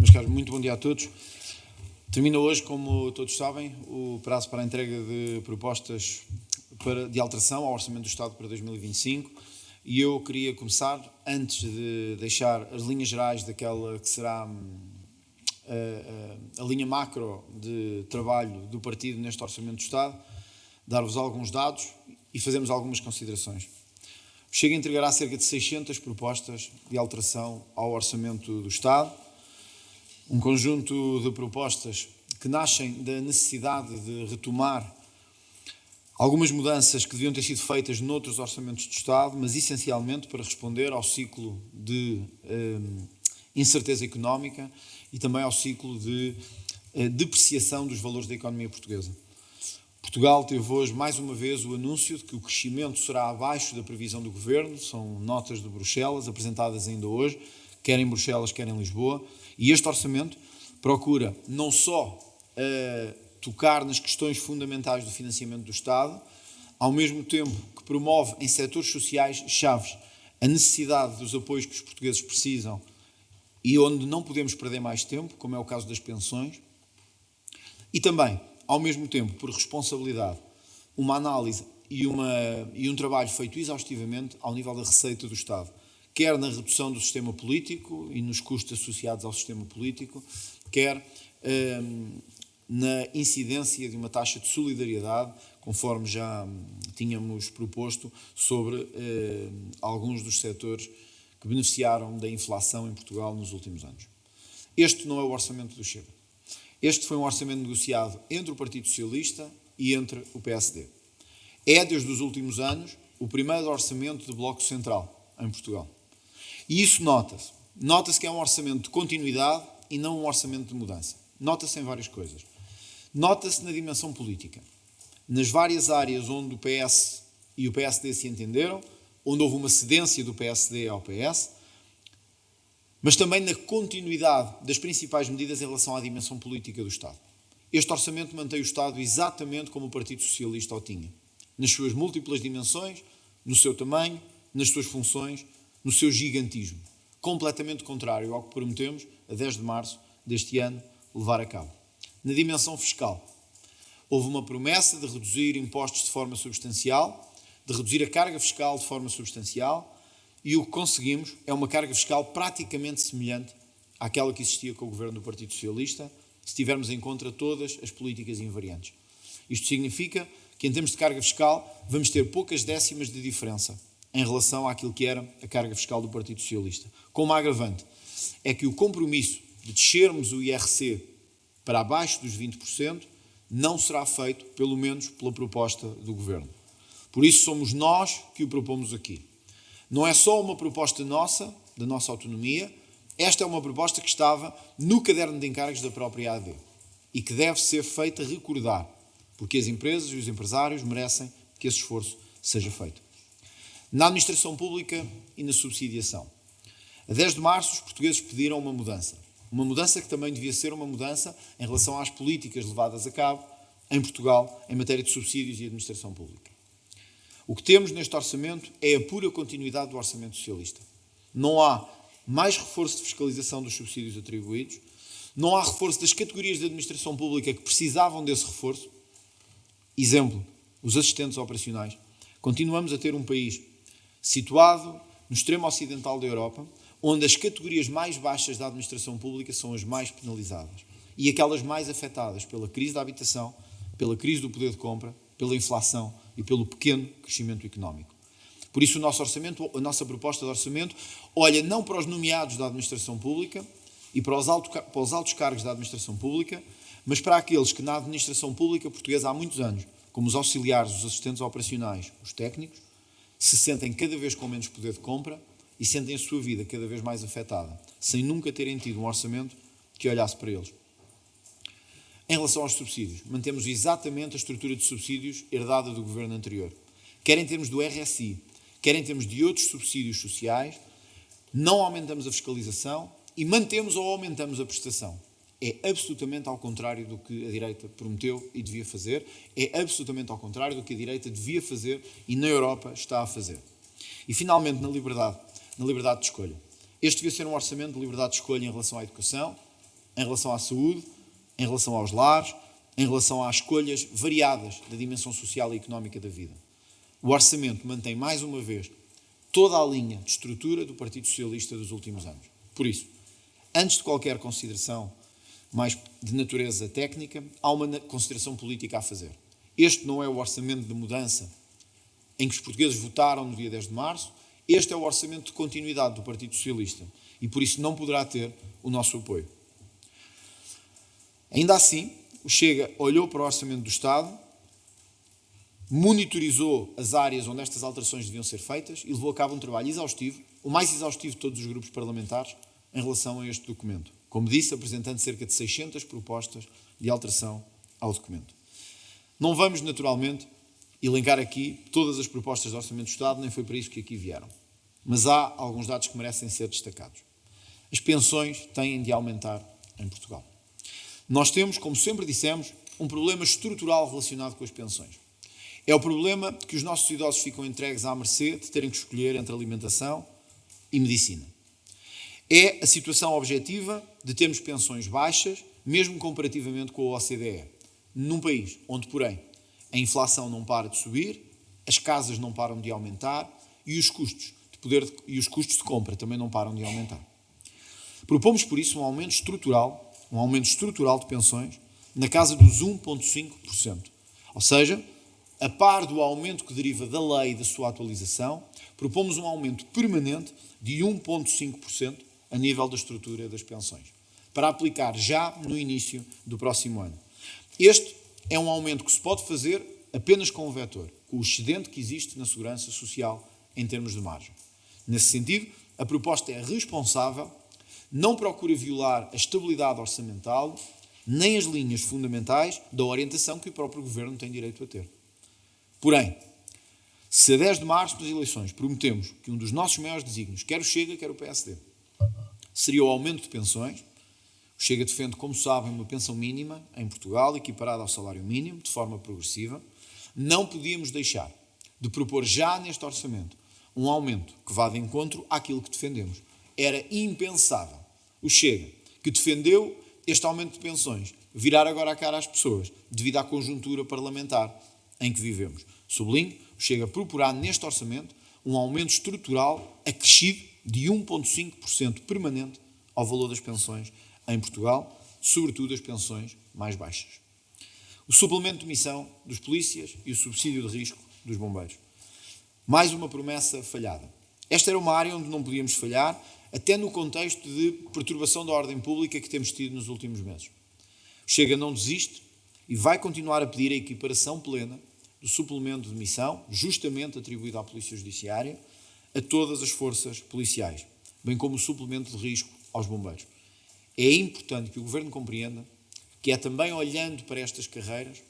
Meus caros, muito bom dia a todos. Termina hoje, como todos sabem, o prazo para a entrega de propostas de alteração ao Orçamento do Estado para 2025 e eu queria começar, antes de deixar as linhas gerais daquela que será a linha macro de trabalho do partido neste Orçamento do Estado, dar-vos alguns dados e fazermos algumas considerações. O Chega entregará cerca de 600 propostas de alteração ao Orçamento do Estado, um conjunto de propostas que nascem da necessidade de retomar algumas mudanças que deviam ter sido feitas noutros orçamentos do Estado, mas essencialmente para responder ao ciclo de incerteza económica e também ao ciclo de depreciação dos valores da economia portuguesa. Portugal teve hoje, mais uma vez, o anúncio de que o crescimento será abaixo da previsão do Governo, são notas de Bruxelas, apresentadas ainda hoje, quer em Bruxelas, quer em Lisboa, e este orçamento procura não só tocar nas questões fundamentais do financiamento do Estado, ao mesmo tempo que promove em setores sociais chaves a necessidade dos apoios que os portugueses precisam e onde não podemos perder mais tempo, como é o caso das pensões, e também, ao mesmo tempo, por responsabilidade, uma análise e um trabalho feito exaustivamente ao nível da receita do Estado, quer na redução do sistema político e nos custos associados ao sistema político, quer na incidência de uma taxa de solidariedade, conforme já tínhamos proposto, sobre alguns dos setores que beneficiaram da inflação em Portugal nos últimos anos. Este não é o orçamento do Chega. Este foi um orçamento negociado entre o Partido Socialista e entre o PSD. É, desde os últimos anos, o primeiro orçamento de Bloco Central em Portugal. E isso nota-se. Nota-se que é um orçamento de continuidade e não um orçamento de mudança. Nota-se em várias coisas. Nota-se na dimensão política. Nas várias áreas onde o PS e o PSD se entenderam, onde houve uma cedência do PSD ao PS, mas também na continuidade das principais medidas em relação à dimensão política do Estado. Este orçamento mantém o Estado exatamente como o Partido Socialista o tinha, nas suas múltiplas dimensões, no seu tamanho, nas suas funções, no seu gigantismo, completamente contrário ao que prometemos, a 10 de março deste ano, levar a cabo. Na dimensão fiscal, houve uma promessa de reduzir impostos de forma substancial, de reduzir a carga fiscal de forma substancial, e o que conseguimos é uma carga fiscal praticamente semelhante àquela que existia com o governo do Partido Socialista, se tivermos em conta todas as políticas invariantes. Isto significa que, em termos de carga fiscal, vamos ter poucas décimas de diferença em relação àquilo que era a carga fiscal do Partido Socialista. Com uma agravante, é que o compromisso de descermos o IRC para abaixo dos 20% não será feito, pelo menos pela proposta do Governo. Por isso somos nós que o propomos aqui. Não é só uma proposta nossa, da nossa autonomia, esta é uma proposta que estava no caderno de encargos da própria AD e que deve ser feita recordar, porque as empresas e os empresários merecem que esse esforço seja feito. Na administração pública e na subsidiação. A 10 de março, os portugueses pediram uma mudança que também devia ser uma mudança em relação às políticas levadas a cabo em Portugal em matéria de subsídios e administração pública. O que temos neste orçamento é a pura continuidade do orçamento socialista. Não há mais reforço de fiscalização dos subsídios atribuídos, não há reforço das categorias de administração pública que precisavam desse reforço. Exemplo, os assistentes operacionais. Continuamos a ter um país situado no extremo ocidental da Europa, onde as categorias mais baixas da administração pública são as mais penalizadas e aquelas mais afetadas pela crise da habitação, pela crise do poder de compra, pela inflação e pelo pequeno crescimento económico. Por isso, o nosso orçamento, a nossa proposta de orçamento, olha não para os nomeados da administração pública e para os altos cargos da administração pública, mas para aqueles que na administração pública portuguesa há muitos anos, como os auxiliares, os assistentes operacionais, os técnicos, se sentem cada vez com menos poder de compra e sentem a sua vida cada vez mais afetada, sem nunca terem tido um orçamento que olhasse para eles. Em relação aos subsídios, mantemos exatamente a estrutura de subsídios herdada do governo anterior. Quer em termos do RSI, quer em termos de outros subsídios sociais, não aumentamos a fiscalização e mantemos ou aumentamos a prestação. É absolutamente ao contrário do que a direita prometeu e devia fazer, é absolutamente ao contrário do que a direita devia fazer e na Europa está a fazer. E finalmente, na liberdade de escolha. Este devia ser um orçamento de liberdade de escolha em relação à educação, em relação à saúde, em relação aos lares, em relação às escolhas variadas da dimensão social e económica da vida. O orçamento mantém, mais uma vez, toda a linha de estrutura do Partido Socialista dos últimos anos. Por isso, antes de qualquer consideração mais de natureza técnica, há uma consideração política a fazer. Este não é o orçamento de mudança em que os portugueses votaram no dia 10 de março, este é o orçamento de continuidade do Partido Socialista e, por isso, não poderá ter o nosso apoio. Ainda assim, o Chega olhou para o orçamento do Estado, monitorizou as áreas onde estas alterações deviam ser feitas e levou a cabo um trabalho exaustivo, o mais exaustivo de todos os grupos parlamentares, em relação a este documento. Como disse, apresentando cerca de 600 propostas de alteração ao documento. Não vamos, naturalmente, elencar aqui todas as propostas de orçamento do Estado, nem foi para isso que aqui vieram. Mas há alguns dados que merecem ser destacados. As pensões têm de aumentar em Portugal. Nós temos, como sempre dissemos, um problema estrutural relacionado com as pensões. É o problema que os nossos idosos ficam entregues à mercê de terem que escolher entre alimentação e medicina. É a situação objetiva de termos pensões baixas, mesmo comparativamente com a OCDE, num país onde, porém, a inflação não para de subir, as casas não param de aumentar e os custos de compra também não param de aumentar. Propomos, por isso, um aumento estrutural de pensões na casa dos 1,5%. Ou seja, a par do aumento que deriva da lei e da sua atualização, propomos um aumento permanente de 1,5% a nível da estrutura das pensões, para aplicar já no início do próximo ano. Este é um aumento que se pode fazer apenas com o vetor, com o excedente que existe na segurança social em termos de margem. Nesse sentido, a proposta é responsável, não procura violar a estabilidade orçamental, nem as linhas fundamentais da orientação que o próprio Governo tem direito a ter. Porém, se a 10 de março das eleições prometemos que um dos nossos maiores desígnios, quer o Chega, quer o PSD, seria o aumento de pensões, o Chega defende, como sabem, uma pensão mínima em Portugal, equiparada ao salário mínimo, de forma progressiva, não podíamos deixar de propor já neste orçamento um aumento que vá de encontro àquilo que defendemos. Era impensável o Chega, que defendeu este aumento de pensões, virar agora a cara às pessoas, devido à conjuntura parlamentar em que vivemos. Sublinho, o Chega proporá neste orçamento um aumento estrutural acrescido de 1,5% permanente ao valor das pensões em Portugal, sobretudo as pensões mais baixas. O suplemento de missão dos polícias e o subsídio de risco dos bombeiros. Mais uma promessa falhada. Esta era uma área onde não podíamos falhar, até no contexto de perturbação da ordem pública que temos tido nos últimos meses. O Chega não desiste e vai continuar a pedir a equiparação plena do suplemento de missão, justamente atribuído à Polícia Judiciária, a todas as forças policiais, bem como o suplemento de risco aos bombeiros. É importante que o Governo compreenda que é também olhando para estas carreiras,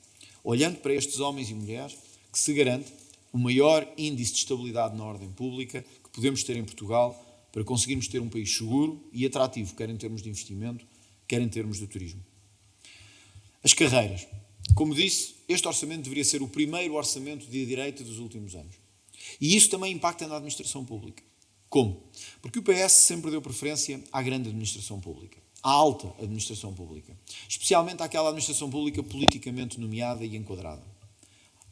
olhando para estes homens e mulheres, que se garante o maior índice de estabilidade na ordem pública que podemos ter em Portugal para conseguirmos ter um país seguro e atrativo, quer em termos de investimento, quer em termos de turismo. As carreiras. Como disse, este orçamento deveria ser o primeiro orçamento de direita dos últimos anos. E isso também impacta na administração pública. Como? Porque o PS sempre deu preferência à grande administração pública, à alta administração pública, especialmente àquela administração pública politicamente nomeada e enquadrada.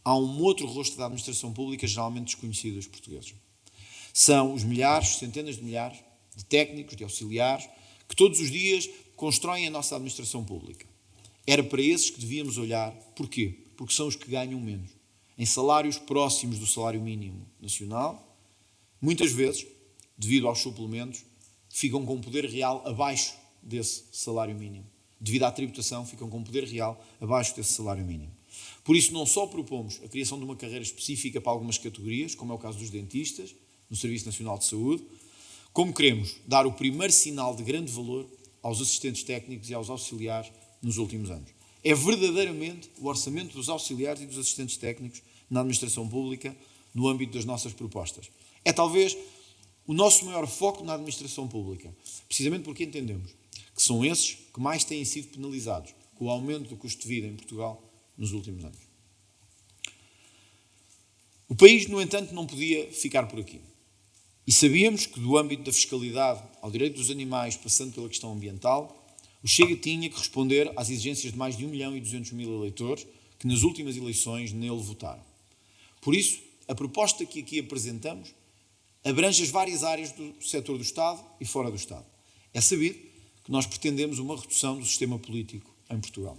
Há um outro rosto da administração pública geralmente desconhecido dos portugueses. São os milhares, centenas de milhares de técnicos, de auxiliares, que todos os dias constroem a nossa administração pública. Era para esses que devíamos olhar. Porquê? Porque são os que ganham menos. Em salários próximos do salário mínimo nacional, muitas vezes, devido aos suplementos, ficam com poder real abaixo desse salário mínimo. Devido à tributação, ficam com poder real abaixo desse salário mínimo. Por isso, não só propomos a criação de uma carreira específica para algumas categorias, como é o caso dos dentistas, no Serviço Nacional de Saúde, como queremos dar o primeiro sinal de grande valor aos assistentes técnicos e aos auxiliares nos últimos anos. É verdadeiramente o orçamento dos auxiliares e dos assistentes técnicos na administração pública no âmbito das nossas propostas. É talvez o nosso maior foco na administração pública, precisamente porque entendemos que são esses que mais têm sido penalizados com o aumento do custo de vida em Portugal nos últimos anos. O país, no entanto, não podia ficar por aqui. E sabíamos que do âmbito da fiscalidade ao direito dos animais, passando pela questão ambiental, O Chega tinha que responder às exigências de mais de 1.200.000 eleitores que nas últimas eleições nele votaram. Por isso, a proposta que aqui apresentamos abrange as várias áreas do setor do Estado e fora do Estado. É sabido que nós pretendemos uma redução do sistema político em Portugal.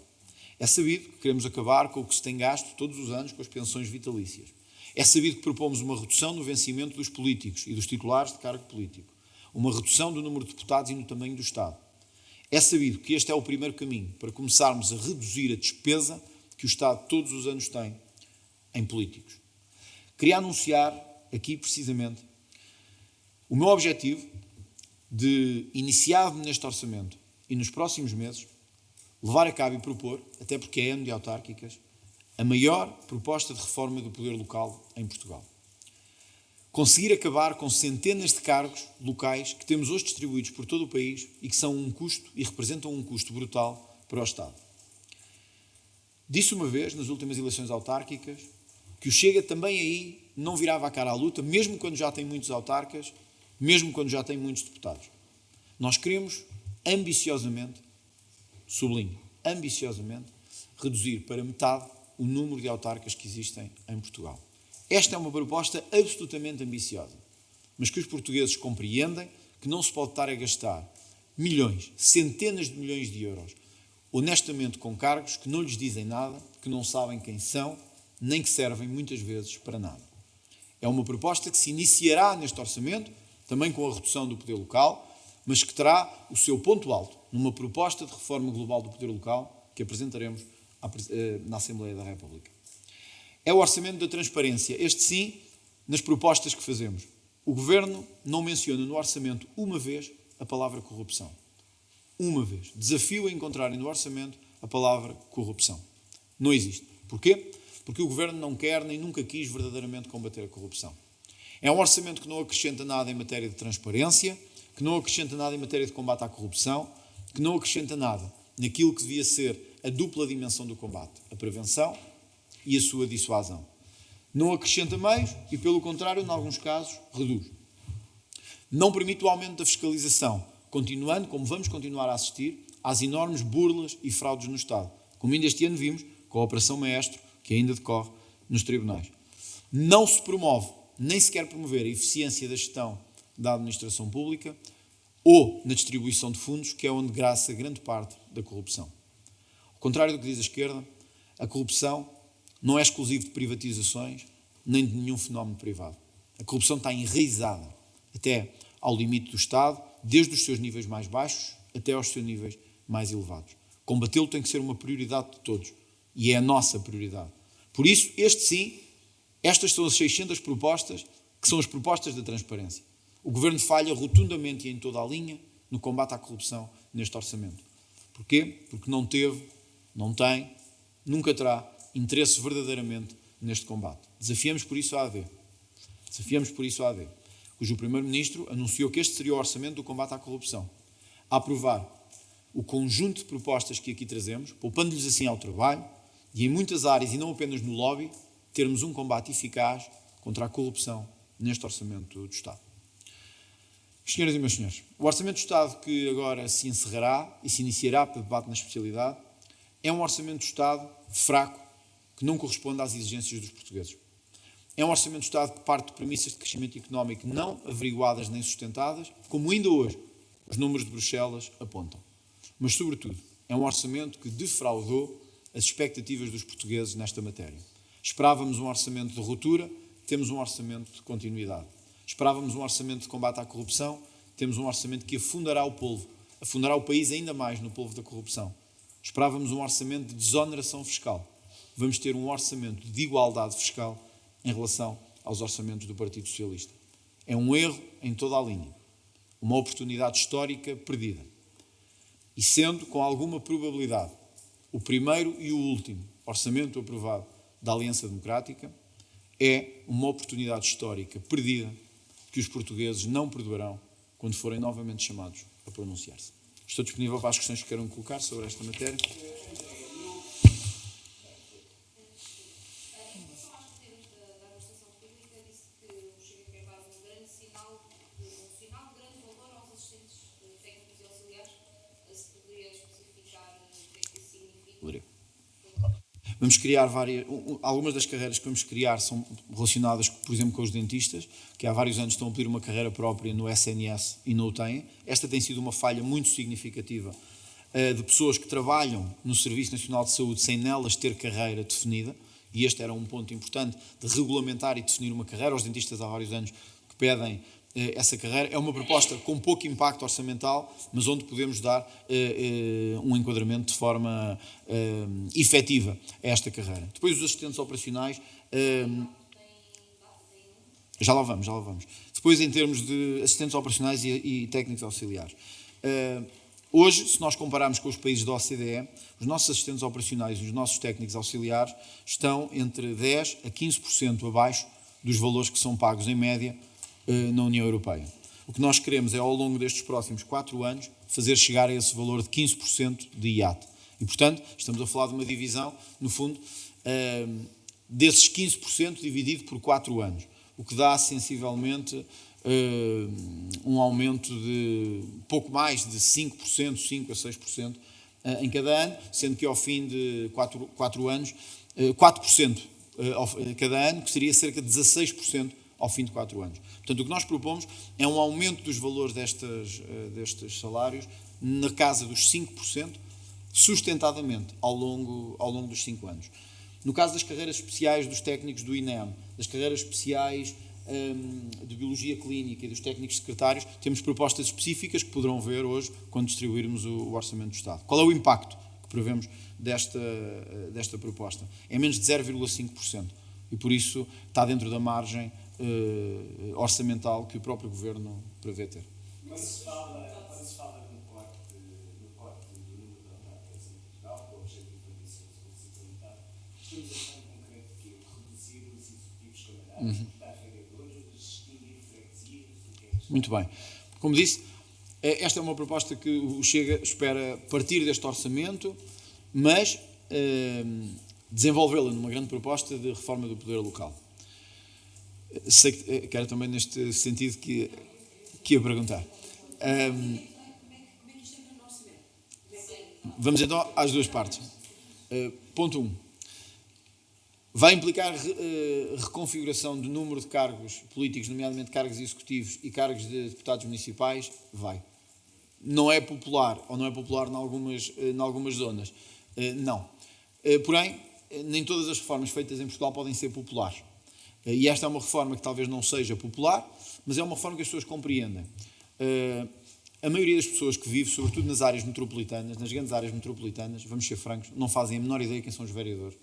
É sabido que queremos acabar com o que se tem gasto todos os anos com as pensões vitalícias. É sabido que propomos uma redução no vencimento dos políticos e dos titulares de cargo político. Uma redução do número de deputados e no tamanho do Estado. É sabido que este é o primeiro caminho para começarmos a reduzir a despesa que o Estado todos os anos tem em políticos. Queria anunciar aqui, precisamente, o meu objetivo de, iniciado neste orçamento e nos próximos meses, levar a cabo e propor, até porque é ano de autárquicas, a maior proposta de reforma do poder local em Portugal. Conseguir acabar com centenas de cargos locais que temos hoje distribuídos por todo o país e que são um custo e representam um custo brutal para o Estado. Disse uma vez, nas últimas eleições autárquicas, que o Chega também aí não virava a cara à luta, mesmo quando já tem muitos autarcas, mesmo quando já tem muitos deputados. Nós queremos ambiciosamente, sublinho, ambiciosamente, reduzir para metade o número de autarcas que existem em Portugal. Esta é uma proposta absolutamente ambiciosa, mas que os portugueses compreendem que não se pode estar a gastar milhões, centenas de milhões de euros, honestamente com cargos que não lhes dizem nada, que não sabem quem são, nem que servem muitas vezes para nada. É uma proposta que se iniciará neste orçamento, também com a redução do poder local, mas que terá o seu ponto alto numa proposta de reforma global do poder local que apresentaremos na Assembleia da República. É o orçamento da transparência, este sim, nas propostas que fazemos. O Governo não menciona no orçamento uma vez a palavra corrupção. Uma vez. Desafio a encontrarem no orçamento a palavra corrupção. Não existe. Porquê? Porque o Governo não quer nem nunca quis verdadeiramente combater a corrupção. É um orçamento que não acrescenta nada em matéria de transparência, que não acrescenta nada em matéria de combate à corrupção, que não acrescenta nada naquilo que devia ser a dupla dimensão do combate, a prevenção e a sua dissuasão. Não acrescenta meios e, pelo contrário, em alguns casos, reduz. Não permite o aumento da fiscalização, continuando, como vamos continuar a assistir, às enormes burlas e fraudes no Estado, como ainda este ano vimos com a Operação Maestro, que ainda decorre nos tribunais. Não se promove, nem se quer promover a eficiência da gestão da administração pública ou na distribuição de fundos, que é onde graça grande parte da corrupção. Ao contrário do que diz a esquerda, a corrupção não é exclusivo de privatizações nem de nenhum fenómeno privado. A corrupção está enraizada até ao limite do Estado, desde os seus níveis mais baixos até aos seus níveis mais elevados. Combatê-lo tem que ser uma prioridade de todos e é a nossa prioridade. Por isso, estas são as 600 propostas que são as propostas da transparência. O Governo falha rotundamente e em toda a linha no combate à corrupção neste orçamento. Porquê? Porque não teve, não tem, nunca terá interesse verdadeiramente neste combate. Desafiamos por isso a AD. Cujo Primeiro-Ministro anunciou que este seria o orçamento do combate à corrupção. A aprovar o conjunto de propostas que aqui trazemos, poupando-lhes assim ao trabalho e em muitas áreas, e não apenas no lobby, termos um combate eficaz contra a corrupção neste orçamento do Estado. Senhoras e meus senhores, o orçamento do Estado que agora se encerrará e se iniciará para debate na especialidade é um orçamento do Estado fraco, que não corresponde às exigências dos portugueses. É um orçamento do Estado que parte de premissas de crescimento económico não averiguadas nem sustentadas, como ainda hoje os números de Bruxelas apontam. Mas, sobretudo, é um orçamento que defraudou as expectativas dos portugueses nesta matéria. Esperávamos um orçamento de ruptura, temos um orçamento de continuidade. Esperávamos um orçamento de combate à corrupção, temos um orçamento que afundará o polvo, afundará o país ainda mais no polvo da corrupção. Esperávamos um orçamento de desoneração fiscal. Vamos ter um orçamento de igualdade fiscal em relação aos orçamentos do Partido Socialista. É um erro em toda a linha. Uma oportunidade histórica perdida. E sendo, com alguma probabilidade, o primeiro e o último orçamento aprovado da Aliança Democrática, é uma oportunidade histórica perdida que os portugueses não perdoarão quando forem novamente chamados a pronunciar-se. Estou disponível para as questões que queiram colocar sobre esta matéria. Um sinal de grande valor aos assistentes técnicos e auxiliares, se poderia Vamos criar algumas das carreiras que vamos criar são relacionadas, por exemplo, com os dentistas, que há vários anos estão a pedir uma carreira própria no SNS e não o têm. Esta tem sido uma falha muito significativa de pessoas que trabalham no Serviço Nacional de Saúde sem nelas ter carreira definida, e este era um ponto importante de regulamentar e definir uma carreira. Os dentistas há vários anos que pedem essa carreira. É uma proposta com pouco impacto orçamental, mas onde podemos dar um enquadramento de forma efetiva a esta carreira. Depois os assistentes operacionais, já lá vamos. Depois, em termos de assistentes operacionais e técnicos auxiliares. Hoje, se nós compararmos com os países da OCDE, os nossos assistentes operacionais e os nossos técnicos auxiliares estão entre 10% a 15% abaixo dos valores que são pagos em média na União Europeia. O que nós queremos é, ao longo destes próximos 4 anos, fazer chegar a esse valor de 15% de IAT. E, portanto, estamos a falar de uma divisão, no fundo, desses 15% dividido por 4 anos, o que dá, sensivelmente, um aumento de pouco mais de 5%, 5% a 6% em cada ano, sendo que ao fim de 4 anos, 4% cada ano, que seria cerca de 16% ao fim de 4 anos. Portanto, o que nós propomos é um aumento dos valores destes salários na casa dos 5%, sustentadamente, ao longo dos 5 anos. No caso das carreiras especiais dos técnicos do INEM, das carreiras especiais de Biologia Clínica e dos técnicos secretários, temos propostas específicas que poderão ver hoje quando distribuirmos o Orçamento do Estado. Qual é o impacto que prevemos desta proposta? É menos de 0,5%. E por isso está dentro da margem orçamental que o próprio Governo prevê ter. Quando se fala no corte do número de autarcas em Portugal, com o objetivo de ambição suplementar, estamos a falar em concreto que reduzir os executivos camarada, dar vereadores, extinguir freguesias, o que é que... Muito bem. Como disse, esta é uma proposta que o Chega espera partir deste orçamento, mas desenvolvê-la numa grande proposta de reforma do poder local. Sei que era também neste sentido que ia perguntar. Vamos então às duas partes. Ponto 1. Vai implicar reconfiguração do número de cargos políticos, nomeadamente cargos executivos e cargos de deputados municipais? Vai. Não é popular, ou não é popular em algumas zonas? Não. Porém, nem todas as reformas feitas em Portugal podem ser populares. E esta é uma reforma que talvez não seja popular, mas é uma reforma que as pessoas compreendem. A maioria das pessoas que vive, sobretudo nas áreas metropolitanas, nas grandes áreas metropolitanas, vamos ser francos, não fazem a menor ideia quem são os vereadores,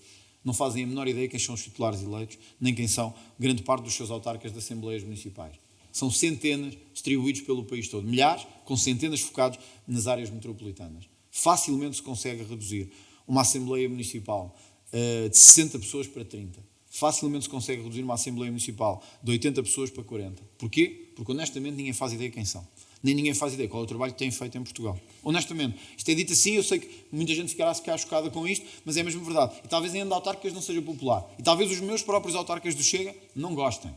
não fazem a menor ideia quem são os titulares eleitos, nem quem são grande parte dos seus autarcas de assembleias municipais. São centenas distribuídos pelo país todo, milhares, com centenas focados nas áreas metropolitanas. Facilmente se consegue reduzir uma assembleia municipal de 60 pessoas para 30. Facilmente se consegue reduzir uma Assembleia Municipal de 80 pessoas para 40. Porquê? Porque honestamente ninguém faz ideia quem são. Nem ninguém faz ideia qual é o trabalho que têm feito em Portugal. Honestamente, isto é dito assim, eu sei que muita gente ficará chocada com isto, mas é mesmo verdade. E talvez em autárquicas não seja popular. E talvez os meus próprios autarcas do Chega não gostem.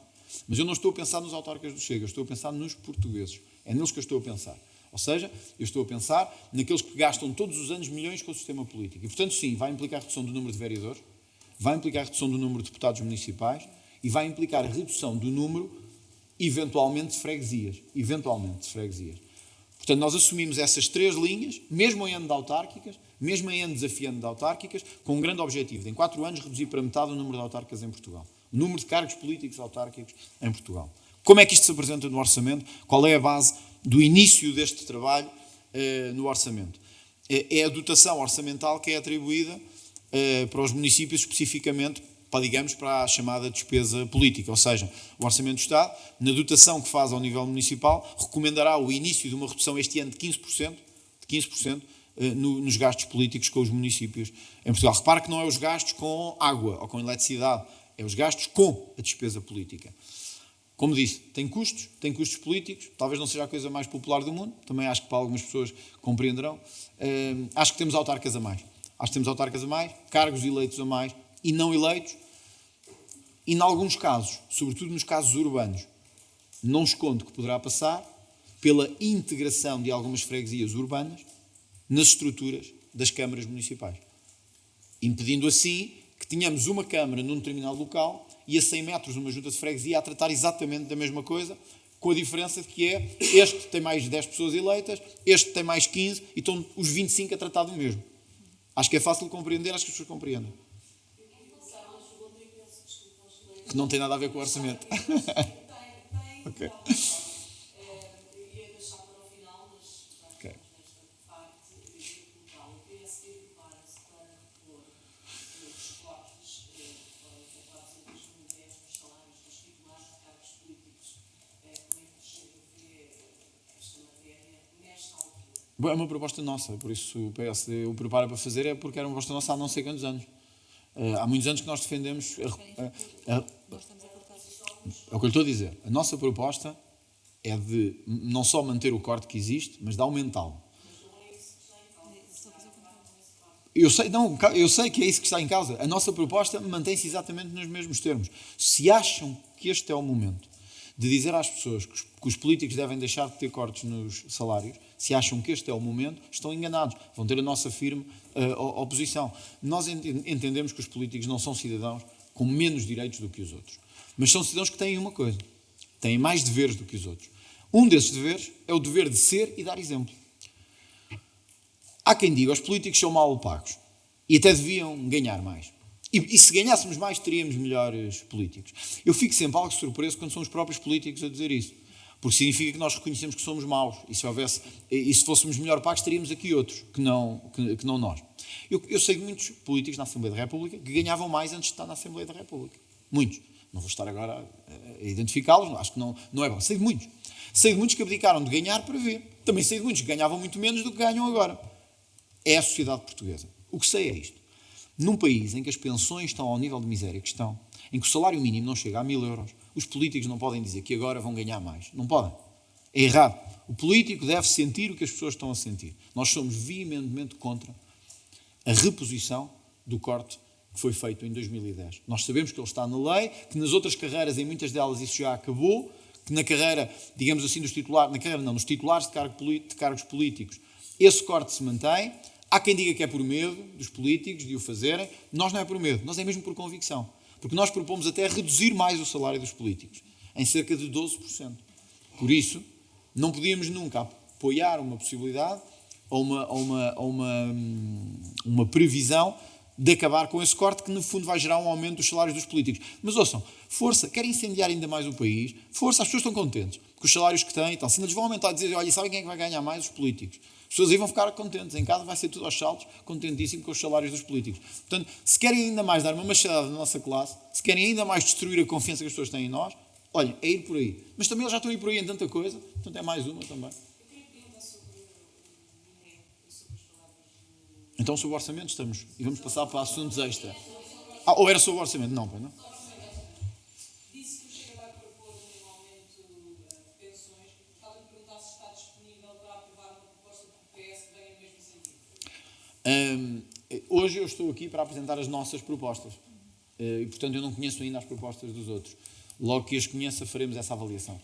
Mas eu não estou a pensar nos autarcas do Chega, eu estou a pensar nos portugueses. É neles que eu estou a pensar. Ou seja, eu estou a pensar naqueles que gastam todos os anos milhões com o sistema político. E, portanto, sim, vai implicar redução do número de vereadores, vai implicar redução do número de deputados municipais e vai implicar redução do número, eventualmente, de freguesias. Portanto, nós assumimos essas 3 linhas, mesmo em ano de autárquicas, mesmo em ano desafiante de autárquicas, com um grande objetivo, de em 4 anos reduzir para metade o número de autarcas em Portugal. O número de cargos políticos autárquicos em Portugal. Como é que isto se apresenta no orçamento? Qual é a base do início deste trabalho no orçamento? É a dotação orçamental que é atribuída para os municípios especificamente, para a chamada despesa política. Ou seja, o Orçamento do Estado, na dotação que faz ao nível municipal, recomendará o início de uma redução este ano de 15% nos gastos políticos com os municípios em Portugal. Repare que não é os gastos com água ou com eletricidade, é os gastos com a despesa política. Como disse, tem custos políticos, talvez não seja a coisa mais popular do mundo, também acho que para algumas pessoas compreenderão. Acho que temos autarcas a mais. Cargos eleitos a mais e não eleitos, e, em alguns casos, sobretudo nos casos urbanos, não escondo que poderá passar pela integração de algumas freguesias urbanas nas estruturas das câmaras municipais, impedindo assim tínhamos uma Câmara num determinado local e a 100 metros uma junta de freguesia a tratar exatamente da mesma coisa, com a diferença de que este tem mais 10 pessoas eleitas, este tem mais 15 e estão os 25 a tratar do mesmo. Acho que é fácil de compreender, acho que as pessoas compreendem. Que não tem nada a ver com o orçamento. Ok. Ia deixar para o final, mas já Ok. estamos nesta parte local. O PSD prepara-se para repor os cortes que foram efetuados em 2010 nos salários dos titulares de cargos políticos. Como é que chega a ver esta matéria nesta altura? Bom, é uma proposta nossa, por isso o PSD o prepara para fazer, é porque era uma proposta nossa há não sei quantos anos. Há muitos anos que nós defendemos. É o que eu lhe estou a dizer. A nossa proposta é de não só manter o corte que existe, mas de aumentá-lo. Eu sei que é isso que está em causa. A nossa proposta mantém-se exatamente nos mesmos termos. Se acham que este é o momento de dizer às pessoas que os políticos devem deixar de ter cortes nos salários, se acham que este é o momento, estão enganados. Vão ter a nossa firme oposição. Nós entendemos que os políticos não são cidadãos com menos direitos do que os outros. Mas são cidadãos que têm uma coisa. Têm mais deveres do que os outros. Um desses deveres é o dever de ser e dar exemplo. Há quem diga, os políticos são mal pagos. E até deviam ganhar mais. E se ganhássemos mais, teríamos melhores políticos. Eu fico sempre algo surpreso quando são os próprios políticos a dizer isso. Porque significa que nós reconhecemos que somos maus. E se fôssemos melhor pagos, teríamos aqui outros, que não nós. Eu sei de muitos políticos na Assembleia da República que ganhavam mais antes de estar na Assembleia da República. Muitos. Não vou estar agora a identificá-los, acho que não é bom. Sei de muitos. Sei de muitos que abdicaram de ganhar para ver. Também sei de muitos que ganhavam muito menos do que ganham agora. É a sociedade portuguesa. O que sei é isto. Num país em que as pensões estão ao nível de miséria que estão, em que o salário mínimo não chega a 1.000 euros, os políticos não podem dizer que agora vão ganhar mais. Não podem. É errado. O político deve sentir o que as pessoas estão a sentir. Nós somos veementemente contra a reposição do corte que foi feito em 2010. Nós sabemos que ele está na lei, que nas outras carreiras, em muitas delas, isso já acabou, que na carreira, digamos assim, nos titulares de cargos políticos, esse corte se mantém. Há quem diga que é por medo dos políticos de o fazerem. Nós não é por medo, nós é mesmo por convicção. Porque nós propomos até reduzir mais o salário dos políticos, em cerca de 12%. Por isso, não podíamos nunca apoiar uma possibilidade ou uma previsão de acabar com esse corte que, no fundo, vai gerar um aumento dos salários dos políticos. Mas ouçam, força, querem incendiar ainda mais o país, força, as pessoas estão contentes com os salários que têm e tal. Se eles vão aumentar e dizer, olha, sabem quem é que vai ganhar mais? Os políticos. As pessoas aí vão ficar contentes. Em casa vai ser tudo aos saltos, contentíssimo com os salários dos políticos. Portanto, se querem ainda mais dar uma machadada na nossa classe, se querem ainda mais destruir a confiança que as pessoas têm em nós, olhem, é ir por aí. Mas também eles já estão a ir por aí em tanta coisa, portanto é mais uma também. Eu queria perguntar sobre o dinheiro e sobre as palavras do... Então, sobre o orçamento estamos. E vamos passar para assuntos extra. Ou era sobre o orçamento? Não, pois não? Disse que o Chega vai propor um aumento de pensões. Gostava de perguntar se está disponível para aprovar uma proposta do PS que venha no mesmo sentido. Hoje eu estou aqui para apresentar as nossas propostas. E, portanto, eu não conheço ainda as propostas dos outros. Logo que as conheça, faremos essa avaliação.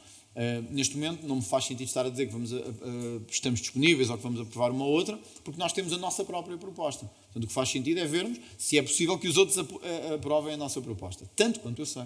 Neste momento, não me faz sentido estar a dizer que estamos disponíveis ou que vamos aprovar uma ou outra, porque nós temos a nossa própria proposta. Portanto, o que faz sentido é vermos se é possível que os outros aprovem a nossa proposta. Tanto quanto eu sei,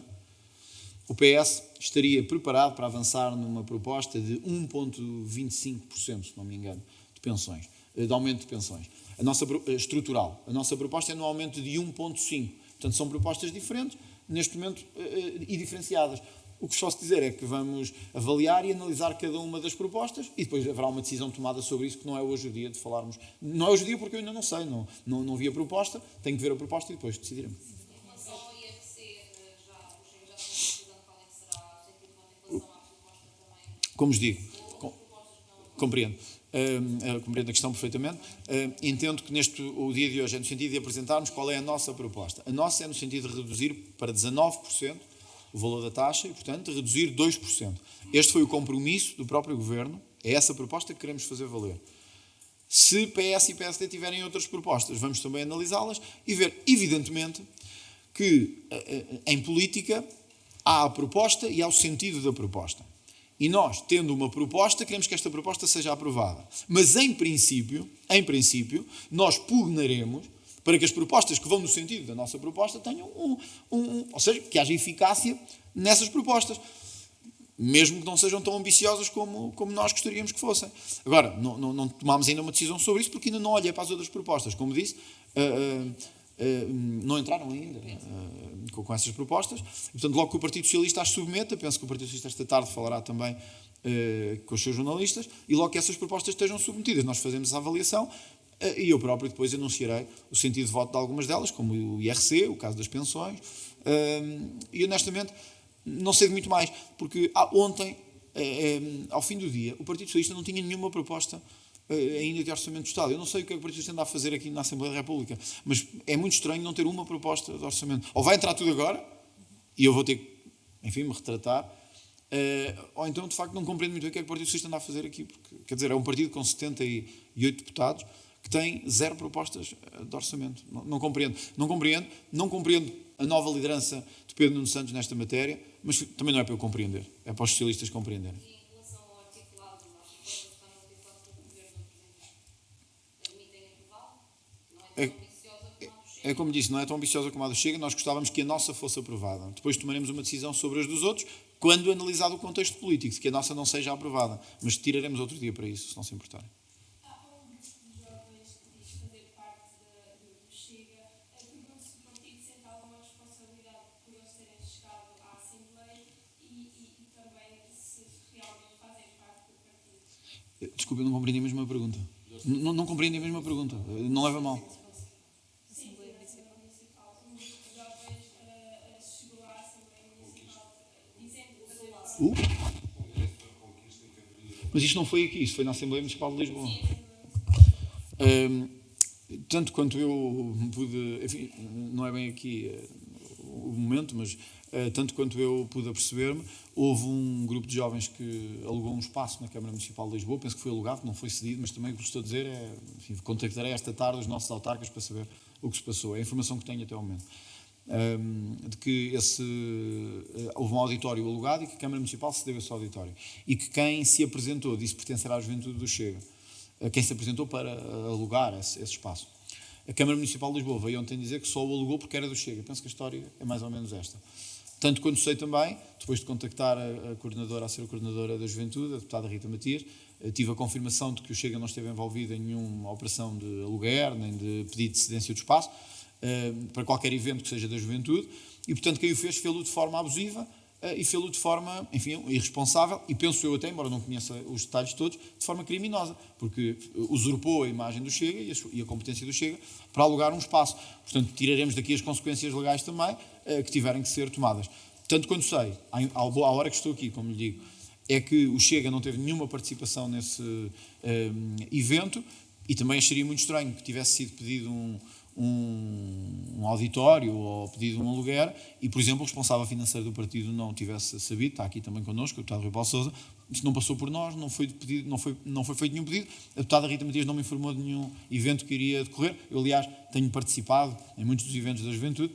o PS estaria preparado para avançar numa proposta de 1,25%, se não me engano, de pensões, de aumento de pensões. A nossa estrutural. A nossa proposta é no aumento de 1,5%. Portanto, são propostas diferentes, neste momento, e diferenciadas. O que só se dizer é que vamos avaliar e analisar cada uma das propostas e depois haverá uma decisão tomada sobre isso, que não é hoje o dia de falarmos. Não é hoje o dia porque eu ainda não sei, não vi a proposta, tenho que ver a proposta e depois decidiremos. Em relação ao IFC, o Chega já tem decisão qual é que será o sentido de voto em relação à proposta também? Como vos digo, compreendo. Compreendo a questão perfeitamente. Entendo que o dia de hoje é no sentido de apresentarmos qual é a nossa proposta. A nossa é no sentido de reduzir para 19% o valor da taxa e, portanto, reduzir 2%. Este foi o compromisso do próprio Governo, é essa proposta que queremos fazer valer. Se PS e PSD tiverem outras propostas, vamos também analisá-las e ver, evidentemente, que em política há a proposta e há o sentido da proposta. E nós, tendo uma proposta, queremos que esta proposta seja aprovada. Mas, em princípio, nós pugnaremos para que as propostas que vão no sentido da nossa proposta tenham ou seja, que haja eficácia nessas propostas, mesmo que não sejam tão ambiciosas como nós gostaríamos que fossem. Agora, não tomámos ainda uma decisão sobre isso, porque ainda não olhei para as outras propostas. Como disse, não entraram ainda com essas propostas. E, portanto, logo que o Partido Socialista as submeta, penso que o Partido Socialista esta tarde falará também com os seus jornalistas, e logo que essas propostas estejam submetidas, nós fazemos a avaliação, e eu próprio depois anunciarei o sentido de voto de algumas delas, como o IRC, o caso das pensões, e honestamente não sei de muito mais, porque ontem, ao fim do dia, o Partido Socialista não tinha nenhuma proposta ainda de Orçamento do Estado. Eu não sei o que é que o Partido Socialista anda a fazer aqui na Assembleia da República, mas é muito estranho não ter uma proposta de orçamento. Ou vai entrar tudo agora, e eu vou ter que, enfim, me retratar, ou então, de facto, não compreendo muito bem o que é que o Partido Socialista anda a fazer aqui, porque, quer dizer, é um partido com 78 deputados que tem 0 propostas de orçamento. Não compreendo a nova liderança de Pedro Nuno Santos nesta matéria, mas também não é para eu compreender, é para os socialistas compreenderem. E em relação ao articulado, as propostas que estão no articulado pelo Governo, permitem aprová-lo? Não é tão ambiciosa como a do Chega? É como disse, não é tão ambiciosa como a do Chega, nós gostávamos que a nossa fosse aprovada. Depois tomaremos uma decisão sobre as dos outros, quando analisado o contexto político, que a nossa não seja aprovada. Mas tiraremos outro dia para isso, se não se importarem. Há um grupo de jovens que diz fazer parte do Chega. Pergunto se o partido sente alguma responsabilidade por eles terem chegado à Assembleia e também se realmente fazem parte do partido. Desculpe, eu não compreendi a mesma pergunta. Não compreendi a mesma pergunta. Não leva a mal. Sim, a Assembleia Municipal. Um grupo de jovens chegou à Assembleia Municipal dizendo fazer parte. Mas isto não foi aqui, isto foi na Assembleia Municipal de Lisboa. Tanto quanto eu pude, enfim, não é bem aqui o momento, mas tanto quanto eu pude aperceber-me, houve um grupo de jovens que alugou um espaço na Câmara Municipal de Lisboa, penso que foi alugado, não foi cedido, mas também o que estou a dizer é, enfim, contactarei esta tarde os nossos autarcas para saber o que se passou. É a informação que tenho até ao momento. De que houve um auditório alugado e que a Câmara Municipal cedeu esse auditório. E que quem se apresentou disse pertencer à juventude do Chega. Quem se apresentou para alugar esse espaço. A Câmara Municipal de Lisboa veio ontem dizer que só o alugou porque era do Chega. Penso que a história é mais ou menos esta. Tanto quanto sei também, depois de contactar a coordenadora da juventude, a deputada Rita Matias, tive a confirmação de que o Chega não esteve envolvido em nenhuma operação de aluguer, nem de pedido de cedência do espaço, para qualquer evento que seja da juventude, e portanto quem o fez-o de forma abusiva e fê-lo de forma, enfim, irresponsável, e penso eu até, embora não conheça os detalhes todos, de forma criminosa, porque usurpou a imagem do Chega e a competência do Chega para alugar um espaço. Portanto, tiraremos daqui as consequências legais também que tiverem que ser tomadas. Tanto quanto sei, à hora que estou aqui, como lhe digo, é que o Chega não teve nenhuma participação nesse evento, e também acharia muito estranho que tivesse sido pedido um auditório ou pedido um aluguer e, por exemplo, o responsável financeiro do partido não tivesse sabido, está aqui também connosco, o deputado Rui Paulo Sousa, isso não passou por nós, não foi feito nenhum pedido, a deputada Rita Matias não me informou de nenhum evento que iria decorrer. Eu, aliás, tenho participado em muitos dos eventos da juventude,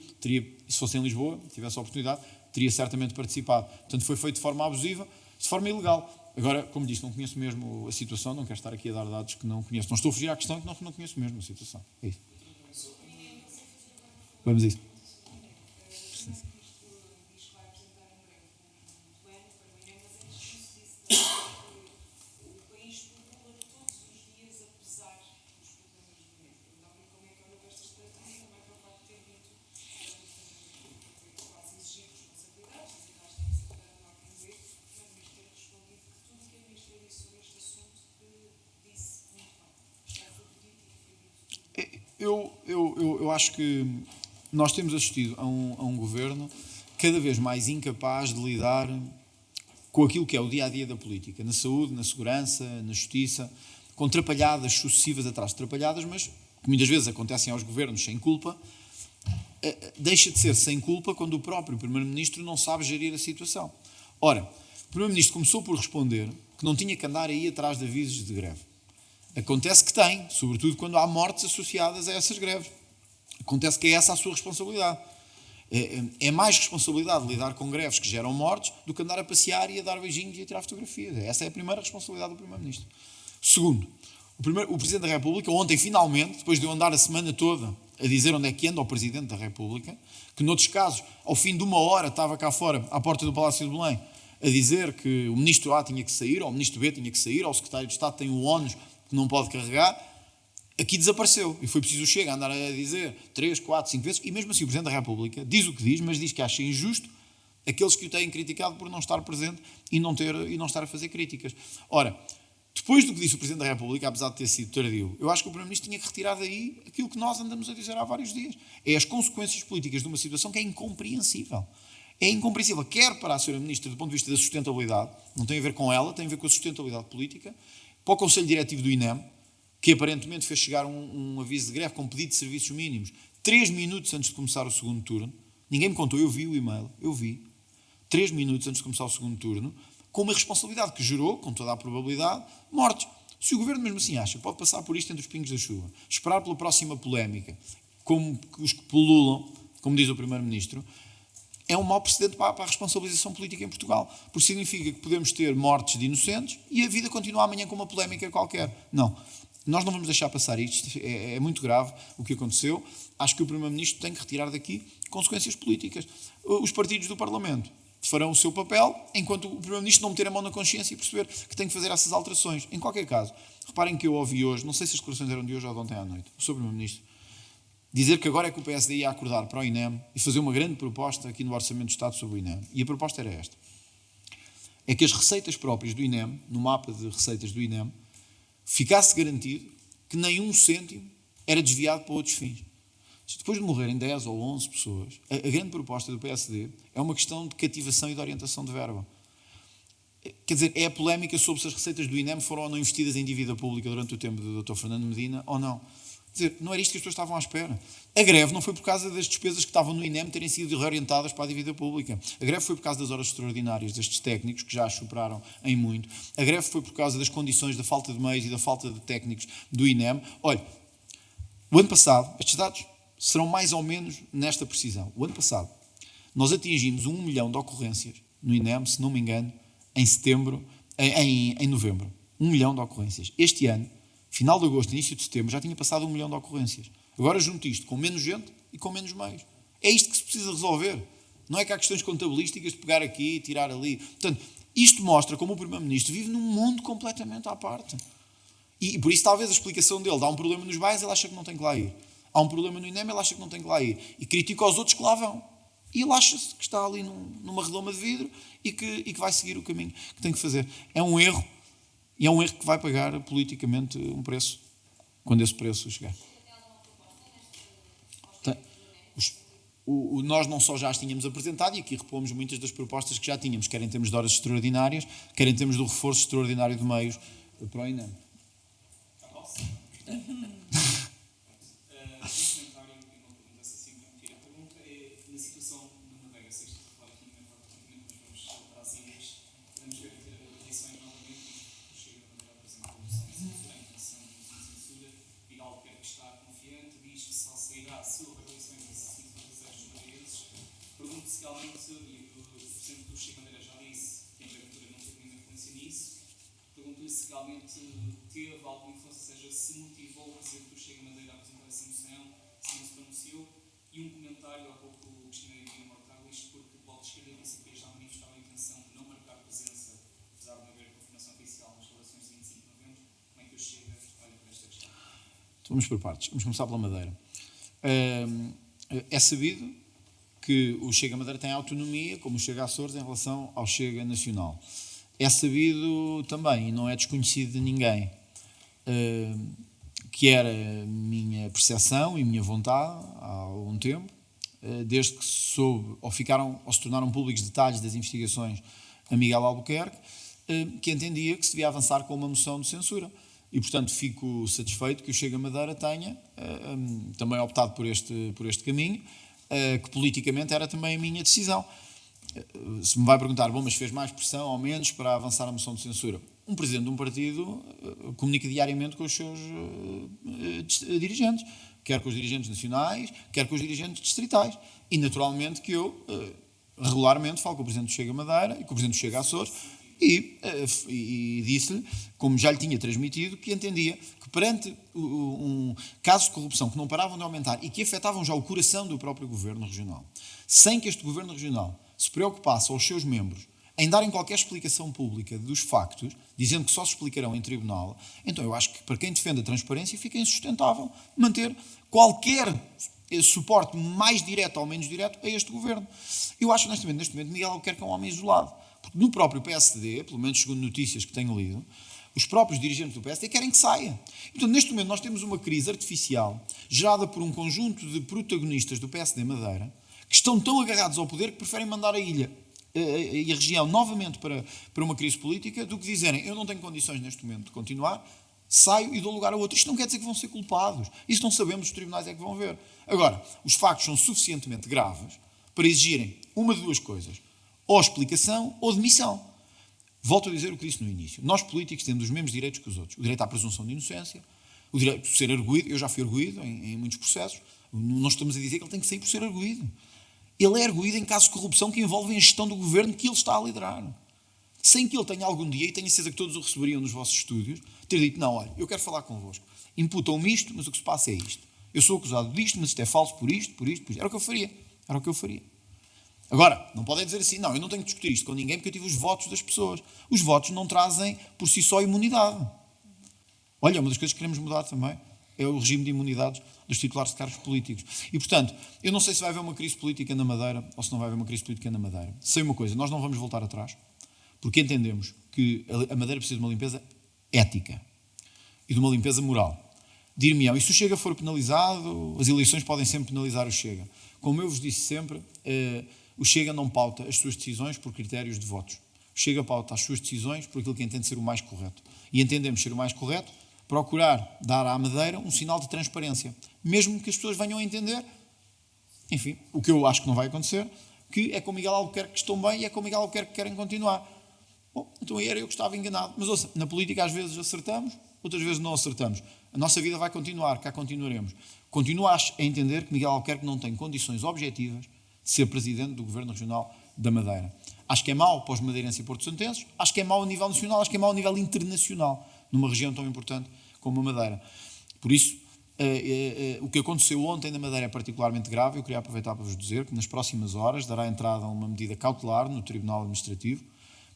se fosse em Lisboa, tivesse a oportunidade, teria certamente participado. Portanto, foi feito de forma abusiva, de forma ilegal. Agora, como disse, não conheço mesmo a situação, não quero estar aqui a dar dados que não conheço. Não estou a fugir à questão, que não conheço mesmo a situação. É isso. Vamos a isso. Eu acho que nós temos assistido a um governo cada vez mais incapaz de lidar com aquilo que é o dia-a-dia da política, na saúde, na segurança, na justiça, com trapalhadas sucessivas atrás de trapalhadas, mas que muitas vezes acontecem aos governos sem culpa. Deixa de ser sem culpa quando o próprio Primeiro-Ministro não sabe gerir a situação. Ora, o Primeiro-Ministro começou por responder que não tinha que andar aí atrás de avisos de greve. Acontece que tem, sobretudo quando há mortes associadas a essas greves. Acontece que é essa a sua responsabilidade. É mais responsabilidade lidar com greves que geram mortes do que andar a passear e a dar beijinhos e a tirar fotografias. Essa é a primeira responsabilidade do Primeiro-Ministro. Segundo, o Presidente da República, ontem finalmente, depois de eu andar a semana toda a dizer onde é que anda o Presidente da República, que noutros casos, ao fim de uma hora, estava cá fora, à porta do Palácio de Belém, a dizer que o Ministro A tinha que sair, ou o Ministro B tinha que sair, ou o Secretário de Estado tem o ónus que não pode carregar, aqui desapareceu. E foi preciso o Chega andar a dizer 3, 4, 5 vezes, e mesmo assim o Presidente da República diz o que diz, mas diz que acha injusto aqueles que o têm criticado por não estar presente e não estar a fazer críticas. Ora, depois do que disse o Presidente da República, apesar de ter sido tardio, eu acho que o Primeiro-Ministro tinha que retirar daí aquilo que nós andamos a dizer há vários dias. É as consequências políticas de uma situação que é incompreensível. É incompreensível, quer para a Sra. Ministra do ponto de vista da sustentabilidade, não tem a ver com ela, tem a ver com a sustentabilidade política, para o Conselho Diretivo do INEM, que aparentemente fez chegar um aviso de greve com pedido de serviços mínimos 3 minutos antes de começar o segundo turno. Ninguém me contou, eu vi o e-mail, 3 minutos antes de começar o segundo turno, com uma responsabilidade que gerou, com toda a probabilidade, mortes. Se o Governo mesmo assim acha que pode passar por isto entre os pingos da chuva, esperar pela próxima polémica, como os que pululam, como diz o Primeiro-Ministro, é um mau precedente para a responsabilização política em Portugal, porque significa que podemos ter mortes de inocentes e a vida continua amanhã com uma polémica qualquer. Não. Nós não vamos deixar passar isto, é muito grave o que aconteceu. Acho que o Primeiro-Ministro tem que retirar daqui consequências políticas. Os partidos do Parlamento farão o seu papel, enquanto o Primeiro-Ministro não meter a mão na consciência e perceber que tem que fazer essas alterações. Em qualquer caso, reparem que eu ouvi hoje, não sei se as declarações eram de hoje ou de ontem à noite, o Sr. Primeiro-Ministro, dizer que agora é que o PSD ia acordar para o INEM e fazer uma grande proposta aqui no Orçamento do Estado sobre o INEM. E a proposta era esta. É que as receitas próprias do INEM, no mapa de receitas do INEM, ficasse garantido que nem 1 cêntimo era desviado para outros fins. Depois de morrerem 10 ou 11 pessoas, a grande proposta do PSD é uma questão de cativação e de orientação de verba. Quer dizer, é a polémica sobre se as receitas do INEM foram ou não investidas em dívida pública durante o tempo do Dr. Fernando Medina ou não. Quer dizer, não era isto que as pessoas estavam à espera. A greve não foi por causa das despesas que estavam no INEM terem sido reorientadas para a dívida pública. A greve foi por causa das horas extraordinárias destes técnicos, que já as superaram em muito. A greve foi por causa das condições da falta de meios e da falta de técnicos do INEM. Olha, o ano passado, estes dados serão mais ou menos nesta precisão. O ano passado, nós atingimos 1 milhão de ocorrências no INEM, se não me engano, em novembro. 1 milhão de ocorrências. Este ano, final de agosto, início de setembro, já tinha passado 1 milhão de ocorrências. Agora junto isto com menos gente e com menos meios. É isto que se precisa resolver. Não é que há questões contabilísticas de pegar aqui e tirar ali. Portanto, isto mostra como o Primeiro-Ministro vive num mundo completamente à parte. E por isso talvez a explicação dele dá um problema nos bairros, ele acha que não tem que lá ir. Há um problema no INEM, ele acha que não tem que lá ir. E critica os outros que lá vão. E ele acha-se que está ali numa redoma de vidro e que vai seguir o caminho que tem que fazer. É um erro. E é um erro que vai pagar politicamente um preço, quando esse preço chegar. Nós não só já as tínhamos apresentado, e aqui repomos muitas das propostas que já tínhamos, quer em termos de horas extraordinárias, quer em termos do reforço extraordinário de meios para o INEM. Pergunto se realmente, e o Presidente do Chico Bandeira já disse que a Prefeitura não teve nenhuma influência nisso, pergunto-lhe se realmente teve alguma influência, ou seja, se motivou o Presidente do Chico Bandeira a apresentar essa moção, se não se pronunciou, e um comentário, há pouco o Cristina Guilherme Mortágua, isto porque o Bloco de Esquerda e o PCP já manifestaram a intenção de não marcar presença, apesar de não haver confirmação oficial nas celebrações de 25 de novembro. Como é que o Chega olha para esta questão? Vamos por partes. Vamos começar pela Madeira. É sabido que o Chega Madeira tem autonomia, como o Chega Açores, em relação ao Chega Nacional. É sabido também, e não é desconhecido de ninguém, que era minha percepção e minha vontade há algum tempo, desde que soube, ou se tornaram públicos detalhes das investigações a Miguel Albuquerque, que entendia que se devia avançar com uma moção de censura. E, portanto, fico satisfeito que o Chega Madeira tenha também optado por este caminho, que politicamente era também a minha decisão. Se me vai perguntar, bom, mas fez mais pressão ou menos para avançar a moção de censura? Um presidente de um partido comunica diariamente com os seus dirigentes, quer com os dirigentes nacionais, quer com os dirigentes distritais. E, naturalmente, que eu regularmente falo com o presidente do Chega Madeira e com o presidente do Chega Açores. e disse-lhe, como já lhe tinha transmitido, que entendia que perante um caso de corrupção que não paravam de aumentar e que afetavam já o coração do próprio governo regional, sem que este governo regional se preocupasse aos seus membros em darem qualquer explicação pública dos factos, dizendo que só se explicarão em tribunal, então eu acho que para quem defende a transparência fica insustentável manter qualquer suporte mais direto ou menos direto a este governo. Eu acho honestamente, neste momento, Miguel Albuquerque é um homem isolado. Porque no próprio PSD, pelo menos segundo notícias que tenho lido, os próprios dirigentes do PSD querem que saia. Então, neste momento, nós temos uma crise artificial gerada por um conjunto de protagonistas do PSD Madeira que estão tão agarrados ao poder que preferem mandar a ilha e a região novamente para uma crise política do que dizerem eu não tenho condições neste momento de continuar, saio e dou lugar a outro. Isto não quer dizer que vão ser culpados. Isso não sabemos, os tribunais é que vão ver. Agora, os factos são suficientemente graves para exigirem uma de duas coisas. Ou explicação ou demissão. Volto a dizer o que disse no início. Nós políticos temos os mesmos direitos que os outros. O direito à presunção de inocência, o direito de ser arguido. Eu já fui arguido em muitos processos. Não estamos a dizer que ele tem que sair por ser arguido. Ele é arguido em casos de corrupção que envolvem a gestão do governo que ele está a liderar. Sem que ele tenha algum dia, e tenho a certeza que todos o receberiam nos vossos estúdios, ter dito, não, olha, eu quero falar convosco. Imputam-me isto, mas o que se passa é isto. Eu sou acusado disto, mas isto é falso por isto, por isto, por isto. Era o que eu faria. Era o que eu faria. Agora, não podem dizer assim, não, eu não tenho que discutir isto com ninguém porque eu tive os votos das pessoas. Os votos não trazem por si só imunidade. Olha, uma das coisas que queremos mudar também é o regime de imunidades dos titulares de cargos políticos. E, portanto, eu não sei se vai haver uma crise política na Madeira ou se não vai haver uma crise política na Madeira. Sei uma coisa, nós não vamos voltar atrás porque entendemos que a Madeira precisa de uma limpeza ética e de uma limpeza moral. Dir-me-ão, e se o Chega for penalizado, as eleições podem sempre penalizar o Chega. Como eu vos disse sempre, o Chega não pauta as suas decisões por critérios de votos. O Chega pauta as suas decisões por aquilo que entende ser o mais correto. E entendemos ser o mais correto procurar dar à Madeira um sinal de transparência. Mesmo que as pessoas venham a entender, enfim, o que eu acho que não vai acontecer, que é com Miguel Albuquerque que estão bem e é com Miguel Albuquerque que querem continuar. Bom, então aí era eu que estava enganado. Mas ouça, na política às vezes acertamos, outras vezes não acertamos. A nossa vida vai continuar, cá continuaremos. Continuo a entender que Miguel Albuquerque não tem condições objetivas de ser presidente do Governo Regional da Madeira. Acho que é mau para os madeirenses e porto-santenses, acho que é mau a nível nacional, acho que é mau a nível internacional, numa região tão importante como a Madeira. Por isso, o que aconteceu ontem na Madeira é particularmente grave. Eu queria aproveitar para vos dizer que nas próximas horas dará entrada a uma medida cautelar no Tribunal Administrativo,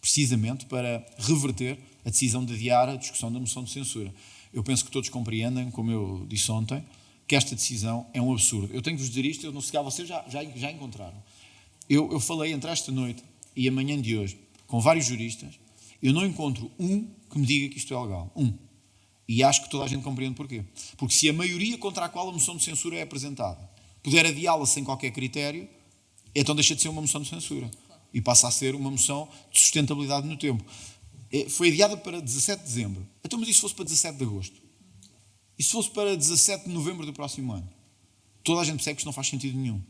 precisamente para reverter a decisão de adiar a discussão da moção de censura. Eu penso que todos compreendem, como eu disse ontem, que esta decisão é um absurdo. Eu tenho que vos dizer isto, eu não sei se vocês já encontraram. Eu falei entre esta noite e a manhã de hoje com vários juristas, eu não encontro um que me diga que isto é legal. Um. E acho que toda a gente compreende porquê. Porque se a maioria contra a qual a moção de censura é apresentada puder adiá-la sem qualquer critério, então deixa de ser uma moção de censura e passa a ser uma moção de sustentabilidade no tempo. Foi adiada para 17 de dezembro. Então, mas e se fosse para 17 de agosto? E se fosse para 17 de novembro do próximo ano? Toda a gente percebe que isto não faz sentido nenhum.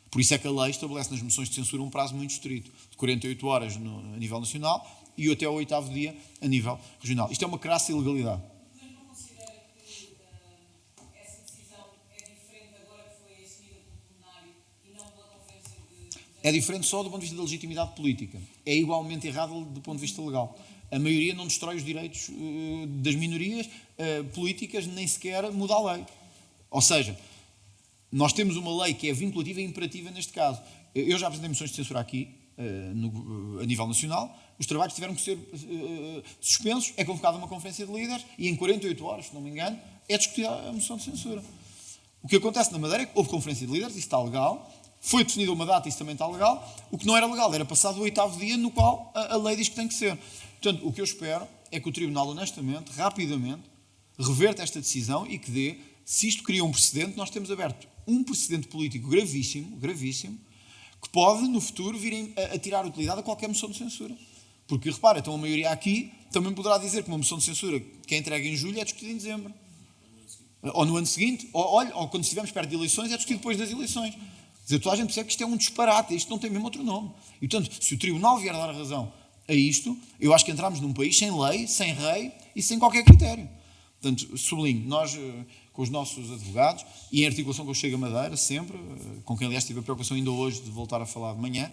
Por isso é que a lei estabelece nas moções de censura um prazo muito estrito, de 48 horas a nível nacional e até ao 8º dia a nível regional. Isto é uma crassa ilegalidade. Mas não considera que essa decisão é diferente agora que foi assumida pelo plenário e não pela conferência de... É diferente só do ponto de vista da legitimidade política. É igualmente errado do ponto de vista legal. A maioria não destrói os direitos das minorias políticas, nem sequer muda a lei. Ou seja, nós temos uma lei que é vinculativa e imperativa neste caso. Eu já apresentei moções de censura aqui, a nível nacional, os trabalhos tiveram que ser suspensos, é convocada uma conferência de líderes e em 48 horas, se não me engano, é discutida a moção de censura. O que acontece na Madeira é que houve conferência de líderes, isso está legal, foi definida uma data, isso também está legal, o que não era legal era passado o 8º dia no qual a lei diz que tem que ser. Portanto, o que eu espero é que o Tribunal, honestamente, rapidamente, reverta esta decisão e que dê, se isto cria um precedente, nós temos aberto um precedente político gravíssimo, gravíssimo, que pode, no futuro, vir a tirar utilidade a qualquer moção de censura. Porque, repara, então a maioria aqui também poderá dizer que uma moção de censura que é entregue em julho é discutida em dezembro. Ou no ano seguinte, ou quando estivermos perto de eleições, é discutido depois das eleições. Quer dizer, toda a gente percebe que isto é um disparate, isto não tem mesmo outro nome. E, portanto, se o Tribunal vier dar a razão a isto, eu acho que entramos num país sem lei, sem rei e sem qualquer critério. Portanto, sublinho, nós, com os nossos advogados, e em articulação com o Chega Madeira, sempre, com quem aliás tive a preocupação ainda hoje de voltar a falar de manhã,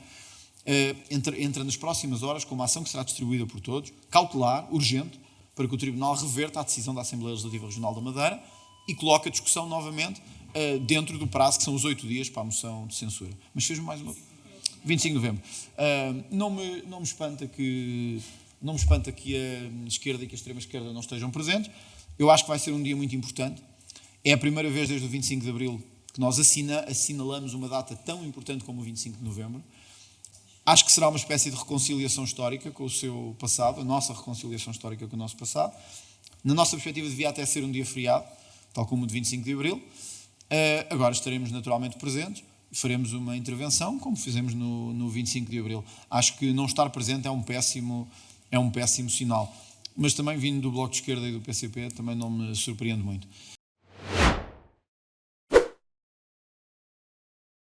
entra nas próximas horas com uma ação que será distribuída por todos, cautelar, urgente, para que o Tribunal reverta a decisão da Assembleia Legislativa Regional da Madeira e coloque a discussão novamente dentro do prazo, que são os 8 dias para a moção de censura. Mas fez-me mais uma... 25 de novembro. Não me espanta que a esquerda e que a extrema-esquerda não estejam presentes. Eu acho que vai ser um dia muito importante. É a primeira vez desde o 25 de abril que nós assinalamos uma data tão importante como o 25 de novembro. Acho que será uma espécie de reconciliação histórica com o seu passado, a nossa reconciliação histórica com o nosso passado. Na nossa perspectiva, devia até ser um dia feriado, tal como o de 25 de abril. Agora estaremos naturalmente presentes, faremos uma intervenção, como fizemos no 25 de abril. Acho que não estar presente é um péssimo sinal. Mas também, vindo do Bloco de Esquerda e do PCP, também não me surpreende muito.